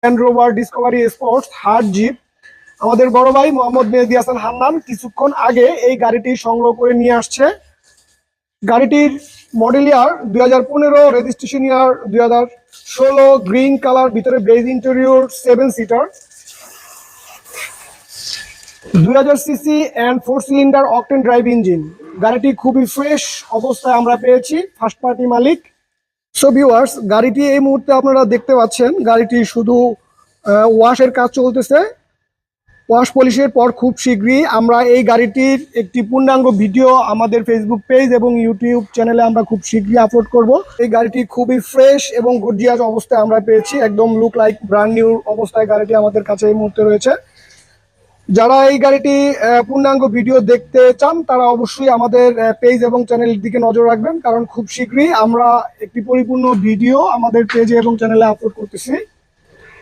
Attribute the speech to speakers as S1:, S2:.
S1: Land rover Discovery sports hard zip. আমাদের বড় ভাই মোহাম্মদ মেহেদী হাসান হান্নান কিছুক্ষণ আগে এই গাড়িটি সংগ্রহ করে নিয়ে আসছে। গাড়িটির model year 2015, registration year 2016, green colour, ভিতরে beige interior, 7 seater, 2000 CC and 4 cylinder octane drive engine. গাড়িটি খুবই ফ্রেশ অবস্থায় আমরা পেয়েছি, ফার্স্ট পার্টি মালিক। সো ভিউয়ার্স, গাড়িটি এই মুহূর্তে আপনারা দেখতে পাচ্ছেন গাড়িটি শুধু ওয়াশের কাজ চলতেছে। ওয়াশ পলিশের পর খুব শীঘ্রই আমরা এই গাড়িটির একটি পূর্ণাঙ্গ ভিডিও আমাদের ফেসবুক পেজ এবং ইউটিউব চ্যানেলে আমরা খুব শীঘ্রই আপলোড করব। এই গাড়িটি খুবই ফ্রেশ এবং গর্জিয়াস অবস্থায় আমরা পেয়েছি, একদম লুক লাইক ব্র্যান্ড নিউ অবস্থায় গাড়িটি আমাদের কাছে এই মুহূর্তে রয়েছে। যারা এই গাড়িটি পূর্ণাঙ্গ ভিডিও দেখতে চান তারা অবশ্যই আমাদের পেজ এবং চ্যানেলের দিকে নজর রাখবেন, কারণ খুব শীঘ্রই আমরা একটি পরিপূর্ণ ভিডিও আমাদের পেজে এবং চ্যানেলে আপলোড করতেছি।